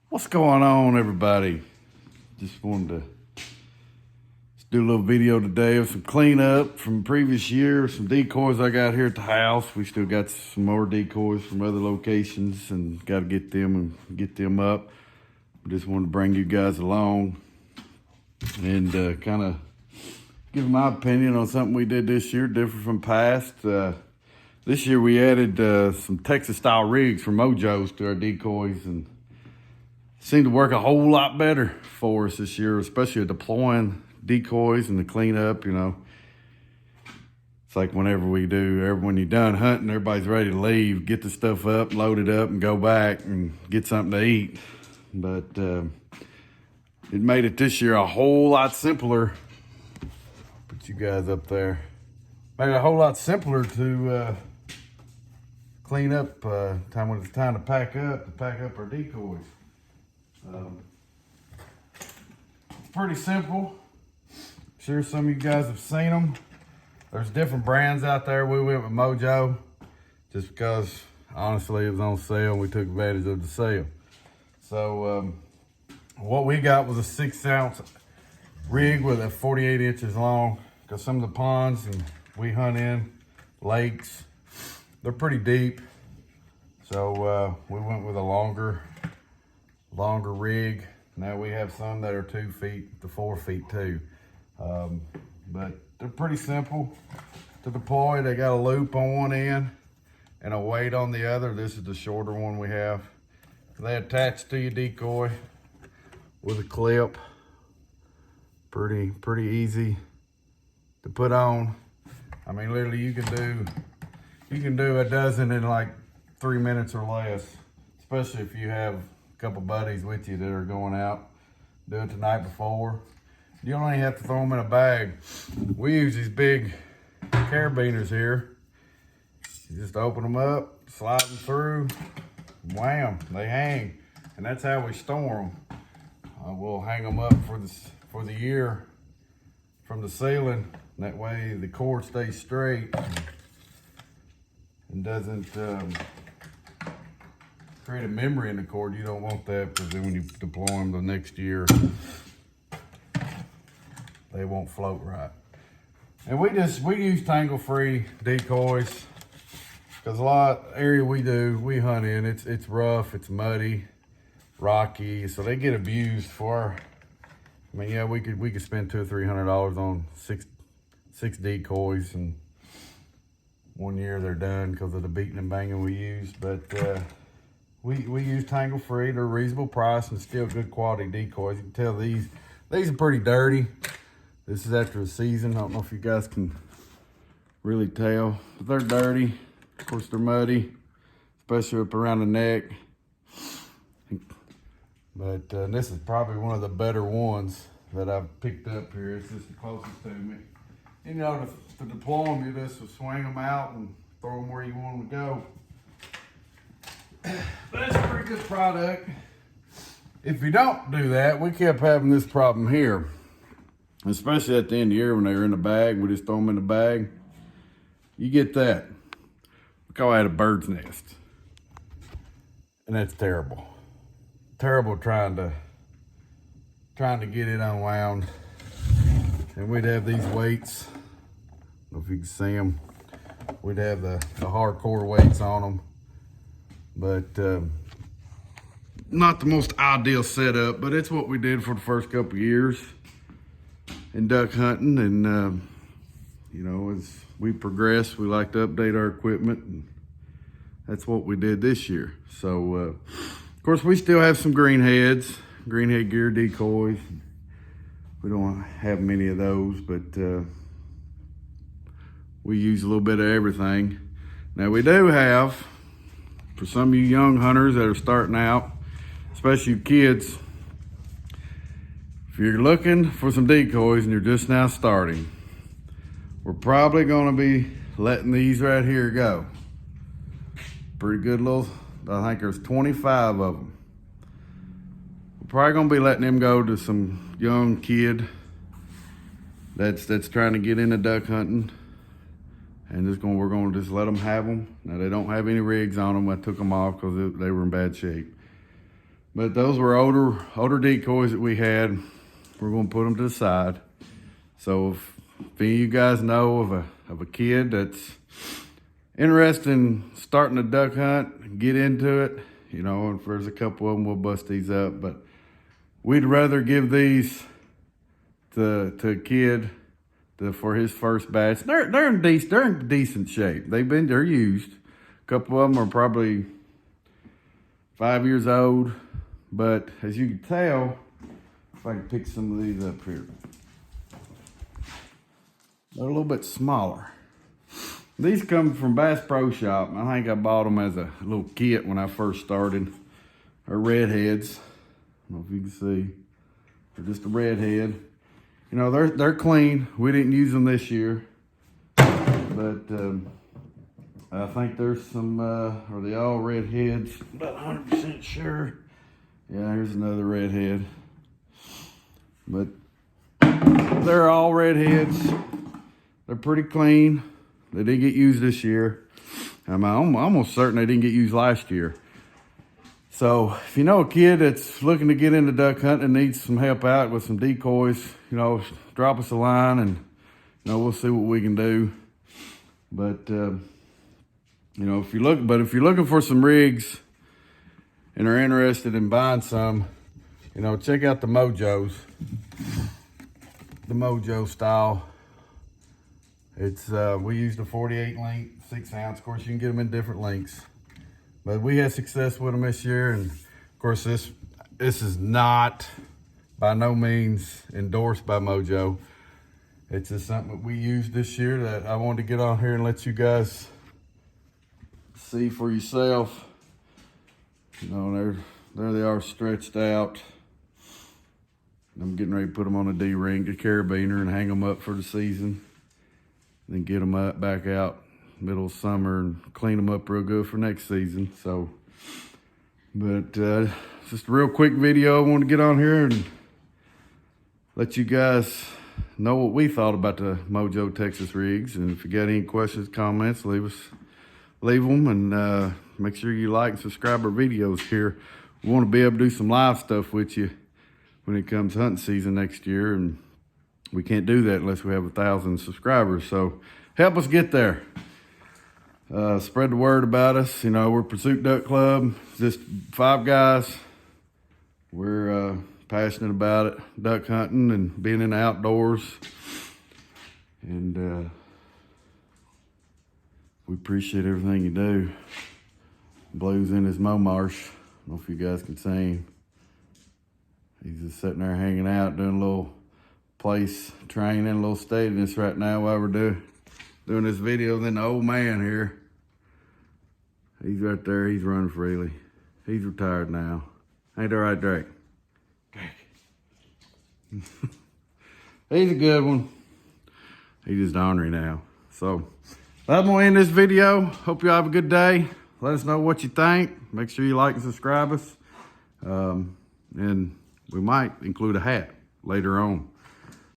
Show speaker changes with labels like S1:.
S1: What's going on, everybody? Just wanted to do a little video today of some cleanup from previous year, some decoys I got here at the house. We still got some more decoys from other locations and got to get them up. Just wanted to bring you guys along and kind of give my opinion on something we did this year, different from past. This year we added some Texas style rigs from Mojo's to our decoys, and seemed to work a whole lot better for us this year, especially deploying decoys and the cleanup. It's like when you're done hunting, everybody's ready to leave, get the stuff up, load it up, and go back and get something to eat. But it made it this year a whole lot simpler. Put you guys up there. Made it a whole lot simpler to clean up when it's time to pack up our decoys. It's pretty simple. I'm sure some of you guys have seen them. There's different brands out there. We went with Mojo just because honestly it was on sale and we took advantage of the sale. So what we got was a 6-ounce rig with a 48 inches long, because some of the ponds and we hunt in lakes, they're pretty deep. So we went with a longer rig. Now we have some that are 2 feet to 4 feet too. But they're pretty simple to deploy. They got a loop on one end and a weight on the other. This is the shorter one we have. They attach to your decoy with a clip. Pretty easy to put on. I mean, literally you can do a dozen in like 3 minutes or less, especially if you have a couple buddies with you that are going out. Do it the night before. You only have to throw them in a bag. We use these big carabiners here. You just open them up, slide them through, wham, they hang. And that's how we store them. We'll hang them up for the year from the ceiling. That way the cord stays straight and doesn't create a memory in the cord. You don't want that, because then when you deploy them the next year, they won't float right. And we use tangle-free decoys, because a lot of area we hunt in, it's rough, it's muddy, rocky, so they get abused for. I mean, yeah, we could spend $200 or $300 on six decoys, and 1 year they're done because of the beating and banging we use. But we use tangle free. They're a reasonable price and still good quality decoys. You can tell these are pretty dirty. This is after the season. I don't know if you guys can really tell, but they're dirty. Of course, they're muddy, especially up around the neck. But this is probably one of the better ones that I've picked up here. It's just the closest to me. You know, to deploy them, you just swing them out and throw them where you want them to go. That's a pretty good product. If you don't do that, we kept having this problem here, especially at the end of the year when they were in the bag. We just throw them in the bag. You get that. We call that a bird's nest. And that's terrible. Terrible trying to get it unwound. And we'd have these weights. I don't know if you can see them. We'd have the hardcore weights on them. But not the most ideal setup, but it's what we did for the first couple of years in duck hunting. And you know, as we progress, we like to update our equipment, and that's what we did this year. So of course we still have some greenhead gear decoys. We don't have many of those, but we use a little bit of everything. Now we do have, for some of you young hunters that are starting out, especially you kids, if you're looking for some decoys and you're just now starting, we're probably gonna be letting these right here go. Pretty good little, I think there's 25 of them. We're probably gonna be letting them go to some young kid that's trying to get into duck hunting. And we're gonna just let them have them. Now they don't have any rigs on them. I took them off because they were in bad shape. But those were older decoys that we had. We're gonna put them to the side. So if any of you guys know of a kid that's interested in starting a duck hunt, get into it, you know, and if there's a couple of them, we'll bust these up. But we'd rather give these to a kid for his first batch. They're in decent shape. They're used. A couple of them are probably 5 years old, but as you can tell, if I can pick some of these up here, they're a little bit smaller. These come from Bass Pro Shop. I think I bought them as a little kit when I first started. They're redheads. I don't know if you can see. They're just a redhead. You know, they're clean. We didn't use them this year, but I think there's some, are they all redheads? About 100% sure. Yeah, here's another redhead. But they're all redheads. They're pretty clean. They didn't get used this year. I'm almost certain they didn't get used last year. So if you know a kid that's looking to get into duck hunting and needs some help out with some decoys, you know, drop us a line and, you know, we'll see what we can do. But, you know, if you're looking for some rigs and are interested in buying some, you know, check out the Mojos, the Mojo style. It's, we used a 48 length, 6 ounce. Of course, you can get them in different lengths. But we had success with them this year, and of course this is not by no means endorsed by Mojo. It's just something that we used this year that I wanted to get on here and let you guys see for yourself. You know, there they are stretched out. I'm getting ready to put them on a D-ring, a carabiner, and hang them up for the season. Then get them up, back out middle of summer and clean them up real good for next season. So, but just a real quick video. I want to get on here and let you guys know what we thought about the Mojo Texas rigs. And if you got any questions, comments, leave them, and make sure you like and subscribe our videos here. We want to be able to do some live stuff with you when it comes hunting season next year, and we can't do that unless we have 1,000 subscribers. So help us get there. Spread the word about us. You know, we're Pursuit Duck Club. It's just 5 guys. We're passionate about it, duck hunting and being in the outdoors. And we appreciate everything you do. Blue's in his mow marsh. I don't know if you guys can see him. He's just sitting there hanging out, doing a little place training, a little steadiness right now while we're doing this video. Then the old man here, he's right there, he's running freely. He's retired now. Ain't that right, Drake? He's a good one. He's just ornery now. So I'm gonna end this video. Hope you have a good day. Let us know what you think. Make sure you like and subscribe us. And we might include a hat later on.